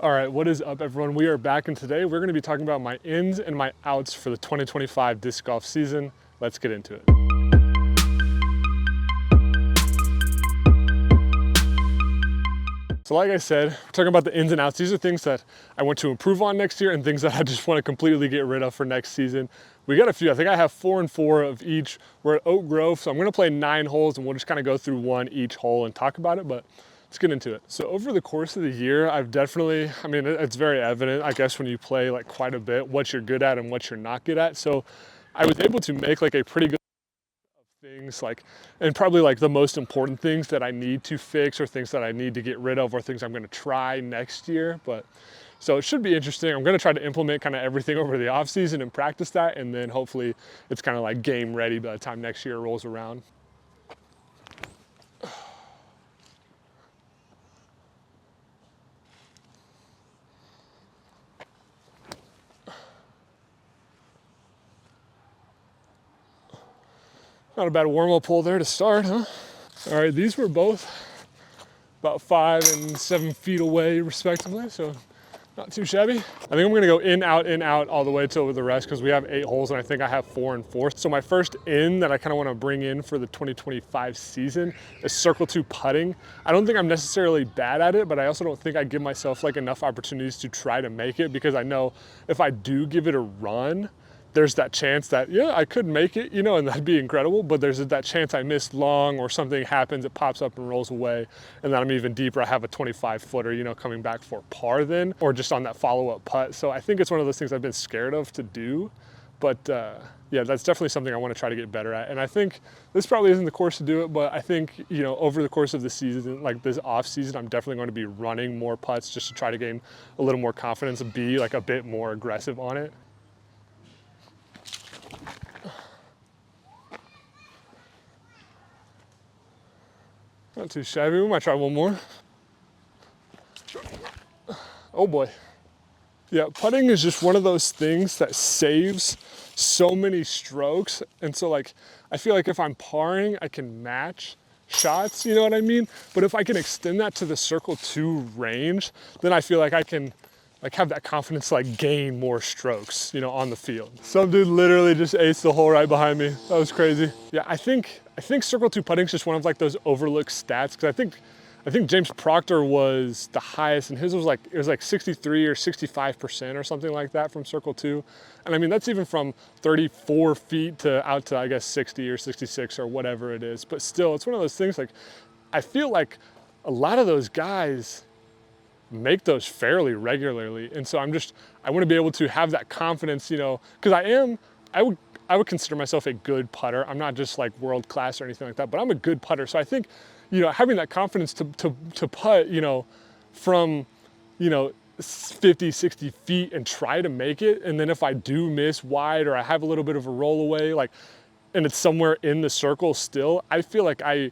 All right, what is up everyone? We are back, and today we're gonna be talking about my ins and my outs for the 2025 disc golf season. Let's get into it. So like I said, we're talking about the ins and outs. These are things that I want to improve on next year and things that I just want to completely get rid of for next season. We got a few. I think I have 4 and 4 of each. We're at Oak Grove, so I'm gonna play 9 holes and we'll just kind of go through one each hole and talk about it, but let's get into it. So over the course of the year, I've definitely, it's very evident, I guess, when you play like quite a bit, what you're good at and what you're not good at. So I was able to make like a pretty good things like, and probably like the most important things that I need to fix or things that I need to get rid of or things I'm gonna try next year. But so it should be interesting. I'm gonna try to implement kind of everything over the off season and practice that. And then hopefully it's kind of like game ready by the time next year rolls around. Not a bad warm-up hole there to start, huh? All right, these were both about 5 and 7 feet away respectively, so not too shabby. I think I'm gonna go in, out all the way till the rest because we have 8 holes and I think I have 4 and 4. So my first in that I kind of want to bring in for the 2025 season is circle 2 putting. I don't think I'm necessarily bad at it, but I also don't think I give myself like enough opportunities to try to make it because I know if I do give it a run, there's that chance that, yeah, I could make it, and that'd be incredible, but there's that chance I missed long or something happens, it pops up and rolls away, and then I'm even deeper, I have a 25-footer, coming back for par then, or just on that follow-up putt. So I think it's one of those things I've been scared of to do, but yeah, that's definitely something I want to try to get better at. And I think this probably isn't the course to do it, but I think, over the course of the season, like this off season, I'm definitely going to be running more putts just to try to gain a little more confidence and be like a bit more aggressive on it. Not too shabby, we might try one more. Oh boy. Yeah, putting is just one of those things that saves so many strokes. And so like, I feel like if I'm parring, I can match shots, you know what I mean? But if I can extend that to the circle 2 range, then I feel like I can like have that confidence to like gain more strokes, on the field. Some dude literally just aced the hole right behind me. That was crazy. Yeah, I think circle 2 putting is just one of like those overlooked stats because I think James Proctor was the highest and his was like, it was like 63 or 65% or something like that from circle 2. And I mean, that's even from 34 feet to out to, I guess, 60 or 66 or whatever it is. But still, it's one of those things like, I feel like a lot of those guys make those fairly regularly. And so I want to be able to have that confidence, because I would consider myself a good putter. I'm not just like world class or anything like that, but I'm a good putter. So I think, having that confidence to putt, from, 50, 60 feet and try to make it. And then if I do miss wide or I have a little bit of a roll away, like, and it's somewhere in the circle still, I feel like I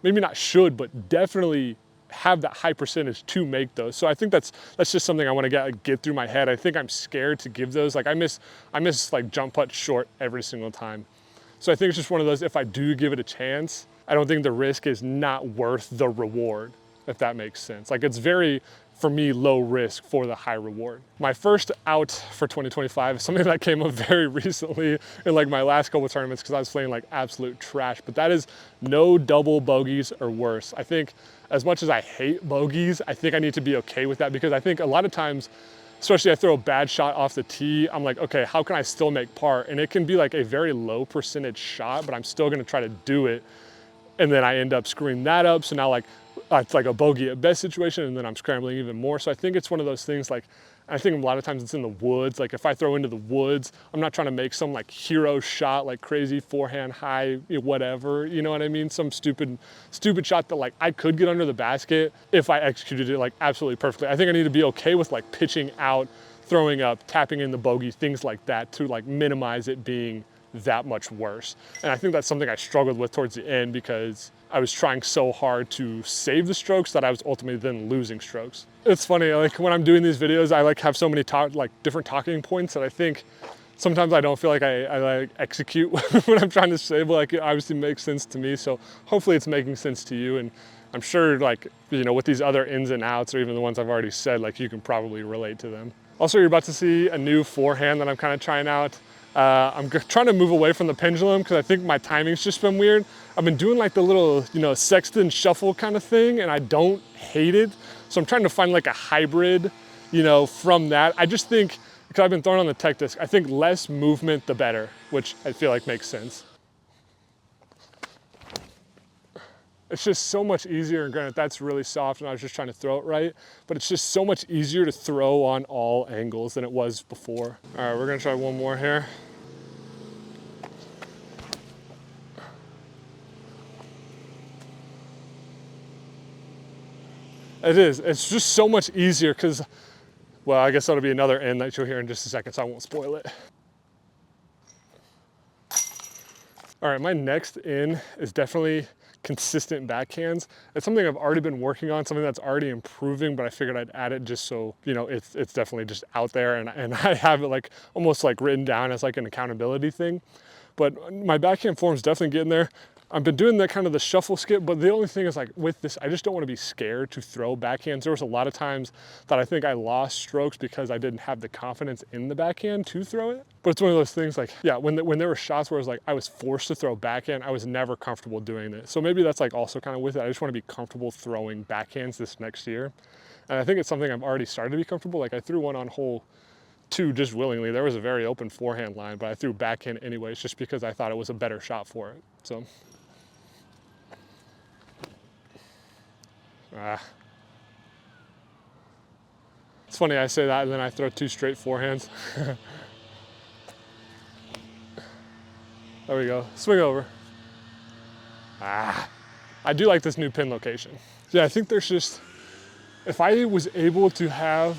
maybe not should, but definitely have that high percentage to make those. So I think that's just something I want to get through my head. I think I'm scared to give those. Like I miss like jump putt short every single time. So I think it's just one of those, if I do give it a chance, I don't think the risk is not worth the reward, if that makes sense. Like it's very, for me, low risk for the high reward. My first out for 2025 is something that came up very recently in like my last couple of tournaments because I was playing like absolute trash, but that is no double bogeys or worse. I think as much as I hate bogeys, I think I need to be okay with that because I think a lot of times, especially I throw a bad shot off the tee, I'm like, okay, how can I still make par? And it can be like a very low percentage shot, but I'm still gonna try to do it. And then I end up screwing that up. So now like, it's like a bogey at best situation and then I'm scrambling even more. So I think it's one of those things like, I think a lot of times it's in the woods. Like if I throw into the woods, I'm not trying to make some like hero shot, like crazy forehand high, whatever, you know what I mean? Some stupid shot that like I could get under the basket if I executed it like absolutely perfectly. I think I need to be okay with like pitching out, throwing up, tapping in the bogey, things like that to like minimize it being that much worse. And I think that's something I struggled with towards the end because I was trying so hard to save the strokes that I was ultimately then losing strokes. It's funny, like when I'm doing these videos, I like have so many different talking points that I think sometimes I don't feel like I like execute what I'm trying to say, but like it obviously makes sense to me. So hopefully it's making sense to you. And I'm sure like, you know, with these other ins and outs or even the ones I've already said, like you can probably relate to them. Also, you're about to see a new forehand that I'm kind of trying out. I'm trying to move away from the pendulum because I think my timing's just been weird. I've been doing like the little, you know, sexton shuffle kind of thing, and I don't hate it. So I'm trying to find like a hybrid, you know, from that. I just think, because I've been throwing on the tech disc, I think less movement the better, which I feel like makes sense. It's just so much easier, and granted that's really soft and I was just trying to throw it right, but it's just so much easier to throw on all angles than it was before. All right, we're gonna try one more here. It is, it's just so much easier because, well, I guess that'll be another in that you'll hear in just a second, so I won't spoil it. All right, my next in is definitely consistent backhands. It's something I've already been working on, something that's already improving, but I figured I'd add it just so, you know, it's definitely just out there, and I have it like almost like written down as like an accountability thing. But my backhand form's definitely getting there. I've been doing that kind of the shuffle skip, but the only thing is like with this, I just don't want to be scared to throw backhands. There was a lot of times that I think I lost strokes because I didn't have the confidence in the backhand to throw it. But it's one of those things like, yeah, when there were shots where it was like I was forced to throw backhand, I was never comfortable doing it. So maybe that's like also kind of with it. I just want to be comfortable throwing backhands this next year. And I think it's something I've already started to be comfortable. Like I threw one on hole 2 just willingly. There was a very open forehand line, but I threw backhand anyways just because I thought it was a better shot for it. So. It's funny I say that and then I throw 2 straight forehands. There we go, swing over. I do like this new pin location. Yeah, I think there's just, if I was able to have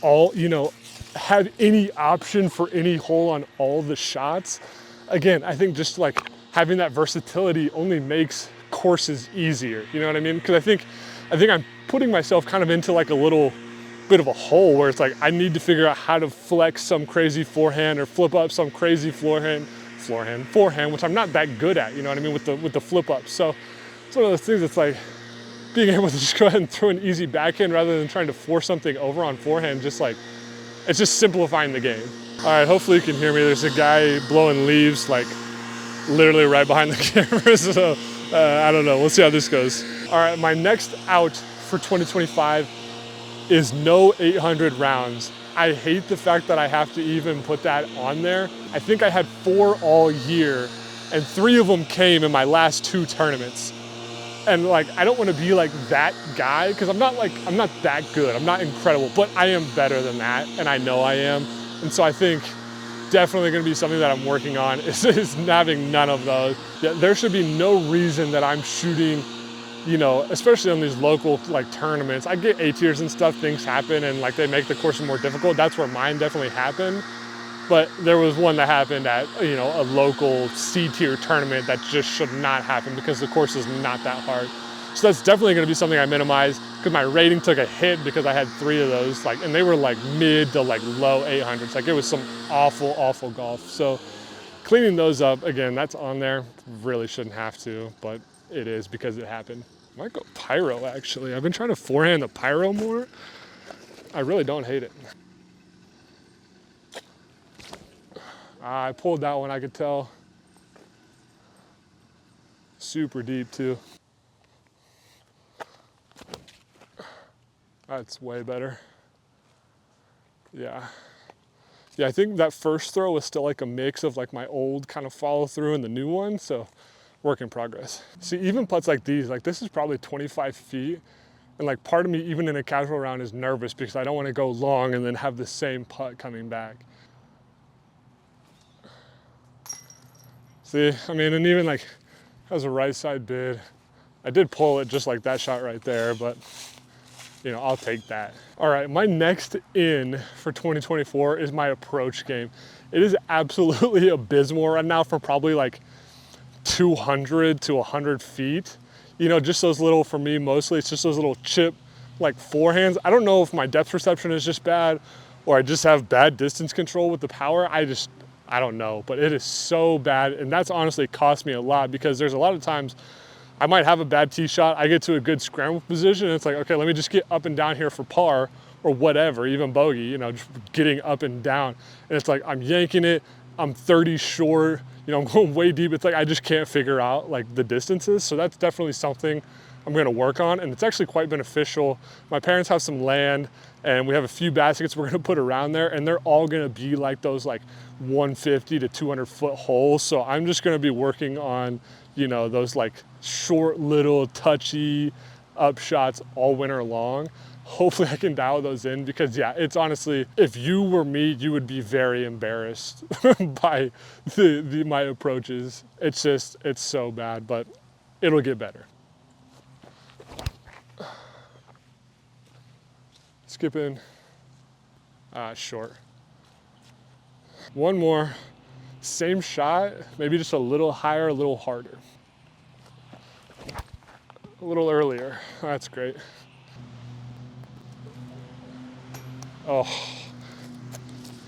all, you know, have any option for any hole on all the shots, again, I think just like having that versatility only makes courses easier, you know what I mean? Because I think I'm putting myself kind of into like a little bit of a hole where it's like I need to figure out how to flex some crazy forehand or flip up some crazy forehand, which I'm not that good at, you know what I mean, with the flip up. So it's one of those things that's like being able to just go ahead and throw an easy backhand rather than trying to force something over on forehand, just like, it's just simplifying the game. All right, hopefully you can hear me. There's a guy blowing leaves like literally right behind the camera, so I don't know, we'll see how this goes. All right, my next out for 2025 is no 800 rounds. I hate the fact that I have to even put that on there. I think I had 4 all year and 3 of them came in my last 2 tournaments. And like, I don't want to be like that guy because I'm not that good. I'm not incredible, but I am better than that. And I know I am. And so I think definitely going to be something that I'm working on is having none of those. Yeah, there should be no reason that I'm shooting, you know, especially on these local like tournaments. I get A tiers and stuff, things happen and like they make the course more difficult. That's where mine definitely happened. But there was one that happened at, you know, a local C tier tournament that just should not happen because the course is not that hard. So that's definitely going to be something I minimize because my rating took a hit because I had 3 of those, like, and they were like mid to like low 800s. Like it was some awful, awful golf. So cleaning those up, again, that's on there. Really shouldn't have to, but it is because it happened. I might go pyro actually. I've been trying to forehand the pyro more. I really don't hate it. I pulled that one, I could tell. Super deep too. That's way better. Yeah. Yeah, I think that first throw was still like a mix of like my old kind of follow through and the new one, so work in progress. See, even putts like these, like this is probably 25 feet, and like part of me, even in a casual round, is nervous because I don't want to go long and then have the same putt coming back. See, I mean, and even like, that was a right side bid. I did pull it just like that shot right there, but you know, I'll take that. All right, my next in for 2024 is my approach game. It is absolutely abysmal right now for probably like 200 to 100 feet. You know, just those little, for me mostly, it's just those little chip like forehands. I don't know if my depth perception is just bad or I just have bad distance control with the power. I don't know, but it is so bad. And that's honestly cost me a lot because there's a lot of times I might have a bad tee shot. I get to a good scramble position and it's like, okay, let me just get up and down here for par or whatever, even bogey, you know, just getting up and down. And it's like, I'm yanking it, I'm 30 short, you know, I'm going way deep. It's like, I just can't figure out like the distances. So that's definitely something I'm gonna work on. And it's actually quite beneficial. My parents have some land and we have a few baskets we're gonna put around there and they're all gonna be like those like 150 to 200 foot holes. So I'm just gonna be working on, you know, those like short little touchy up shots all winter long. Hopefully I can dial those in because yeah, it's honestly, if you were me, you would be very embarrassed by my approaches. It's just, it's so bad, but it'll get better. Skipping, short. One more, same shot, maybe just a little higher, a little harder. A little earlier, that's great. Oh,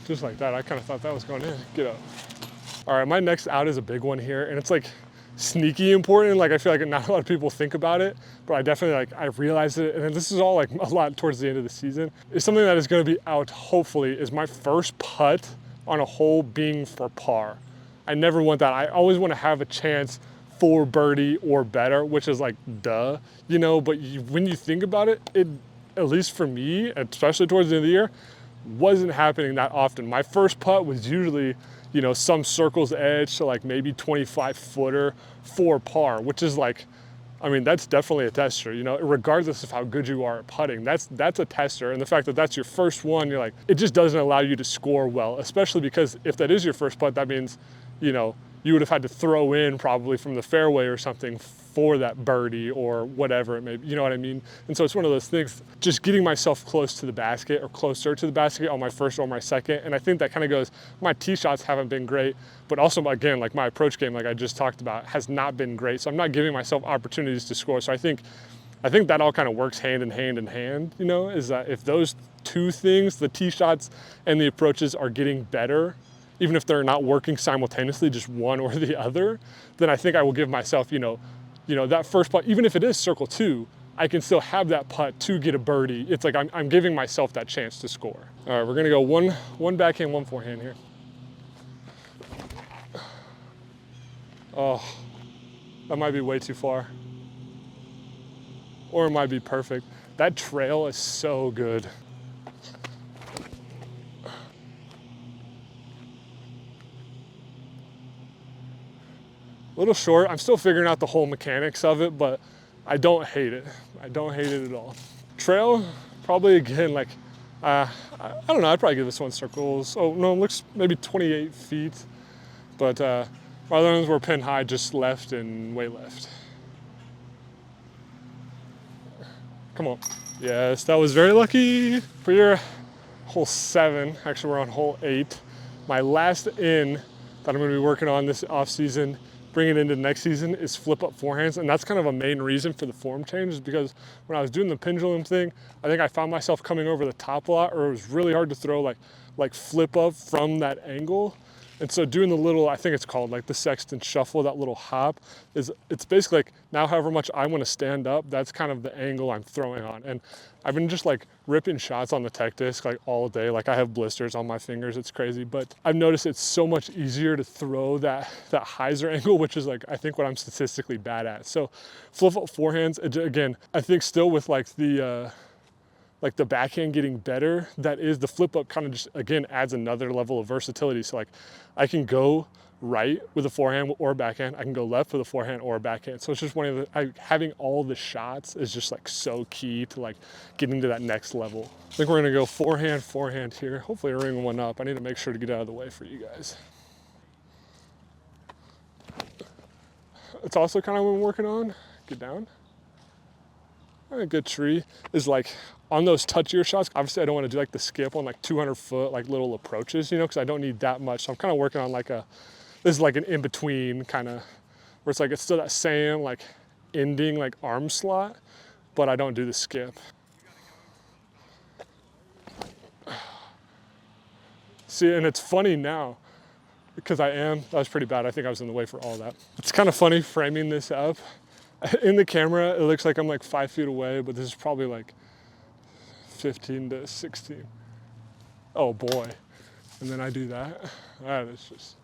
just like that. I kind of thought that was going in. Get up. All right, my next out is a big one here, and it's like sneaky important. Like I feel like not a lot of people think about it, but I definitely I realized it, and this is all like a lot towards the end of the season. It's something that is going to be out. Hopefully, is my first putt on a hole being for par. I never want that. I always want to have a chance for birdie or better, which is like duh, you know. But when you think about it, at least for me, especially towards the end of the year, wasn't happening that often. My first putt was usually, you know, some circle's edge, so like maybe 25 footer for par, which is like, I mean, that's definitely a tester, you know, regardless of how good you are at putting, that's a tester. And the fact that that's your first one, you're like, it just doesn't allow you to score well, especially because if that is your first putt, that means, you know, you would have had to throw in probably from the fairway or something for that birdie or whatever it may be, you know what I mean? And so it's one of those things, just getting myself close to the basket or closer to the basket on my first or my second. And I think that kind of goes, my tee shots haven't been great, but also again, like my approach game, like I just talked about, has not been great. So I'm not giving myself opportunities to score. So I think that all kind of works hand in hand, you know, is that if those two things, the tee shots and the approaches are getting better, even if they're not working simultaneously, just one or the other, then I think I will give myself, you know, that first putt, even if it is circle two, I can still have that putt to get a birdie. It's like I'm giving myself that chance to score. All right, we're gonna go one backhand, one forehand here. Oh, that might be way too far. Or it might be perfect. That trail is so good. A little short. I'm still figuring out the whole mechanics of it, but I don't hate it. I don't hate it at all. Trail, probably again, like, I don't know, I'd probably give this one circles. Oh no, it looks maybe 28 feet, but my other ones were pin high, just left and way left. Come on. Yes, that was very lucky. For your hole 7, actually we're on hole 8. My last in that I'm gonna be working on this off season, bringing it into next season, is flip up forehands. And that's kind of a main reason for the form change, is because when I was doing the pendulum thing, I think I found myself coming over the top a lot, or it was really hard to throw like flip up from that angle. And so doing the little, I think it's called like the sexton shuffle, that little hop, it's basically like now however much I want to stand up, that's kind of the angle I'm throwing on. And I've been just like ripping shots on the tech disc like all day. Like I have blisters on my fingers, it's crazy. But I've noticed it's so much easier to throw that hyzer angle, which is like, I think what I'm statistically bad at. So flip up forehands, again, I think still with like the backhand getting better, that is the flip up kind of just, again, adds another level of versatility. So like I can go right with a forehand or a backhand. I can go left with a forehand or a backhand. So it's just one of the, having all the shots is just like so key to like getting to that next level. I think we're gonna go forehand here. Hopefully ring one up. I need to make sure to get out of the way for you guys. It's also kind of what I'm working on. Get down. A good tree is like on those touchier shots. Obviously I don't want to do like the skip on like 200 foot like little approaches, you know, because I don't need that much. So I'm kind of working on like this is like an in-between kind of, where it's like it's still that same like ending like arm slot, but I don't do the skip. See, and it's funny now because that was pretty bad. I think I was in the way for all that. It's kind of funny framing this up. In the camera, it looks like I'm like 5 feet away, but this is probably like 15 to 16. Oh boy. And then I do that. That is just,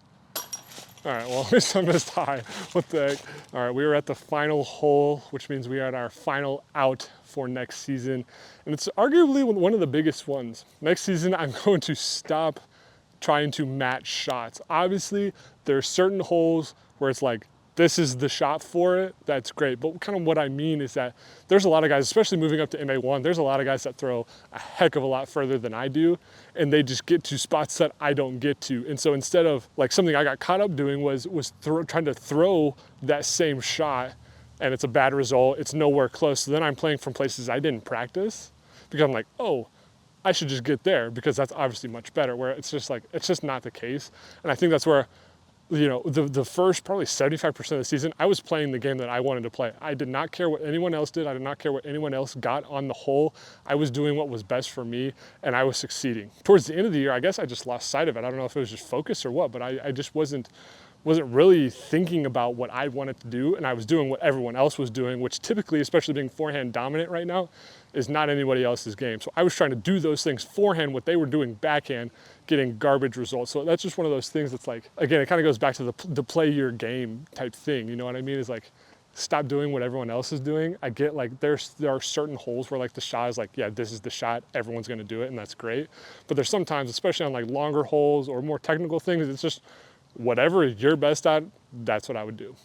all right, well, at least I missed high. What the heck? All right, we are at the final hole, which means we are at our final out for next season. And it's arguably one of the biggest ones. Next season, I'm going to stop trying to match shots. Obviously, there are certain holes where it's like, this is the shot for it, that's great. But kind of what I mean is that there's a lot of guys, especially moving up to MA1, there's a lot of guys that throw a heck of a lot further than I do, and they just get to spots that I don't get to. And so instead of, like, something I got caught up doing was trying to throw that same shot, and it's a bad result, it's nowhere close. So then I'm playing from places I didn't practice, because I'm like, oh, I should just get there, because that's obviously much better, where it's just like, it's just not the case. And I think that's where, you know, the first probably 75% of the season, I was playing the game that I wanted to play. I did not care what anyone else did. I did not care what anyone else got on the hole. I was doing what was best for me, and I was succeeding. Towards the end of the year, I guess I just lost sight of it. I don't know if it was just focus or what, but I just wasn't really thinking about what I wanted to do, and I was doing what everyone else was doing, which typically, especially being forehand dominant right now, is not anybody else's game. So I was trying to do those things forehand, what they were doing backhand, getting garbage results. So that's just one of those things that's like, again, it kind of goes back to the play your game type thing. You know what I mean? Is like, stop doing what everyone else is doing. I get like, there are certain holes where like the shot is like, yeah, this is the shot, everyone's gonna do it, and that's great. But there's sometimes, especially on like longer holes or more technical things, it's just whatever you're best at, that's what I would do.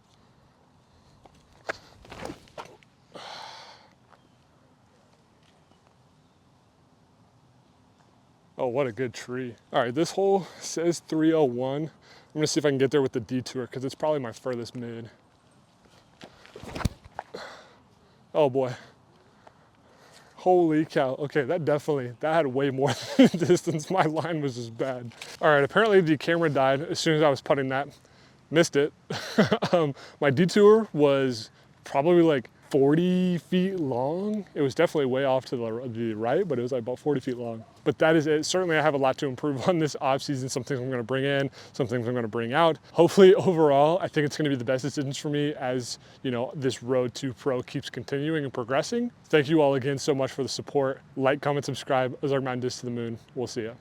Oh, what a good tree. All right, this hole says 301. I'm gonna see if I can get there with the detour, because it's probably my furthest mid. Oh boy. Holy cow. Okay, that had way more distance. My line was just bad. All right, apparently the camera died as soon as I was putting that. Missed it. My detour was probably like 40 feet long. It was definitely way off to the right, but it was like about 40 feet long. But that is it. Certainly I have a lot to improve on this off season. Some things I'm gonna bring in, some things I'm gonna bring out. Hopefully overall, I think it's gonna be the best decisions for me as, you know, this road to pro keeps continuing and progressing. Thank you all again so much for the support. Like, comment, subscribe. Ozark Mountain Disc to the Moon. We'll see ya.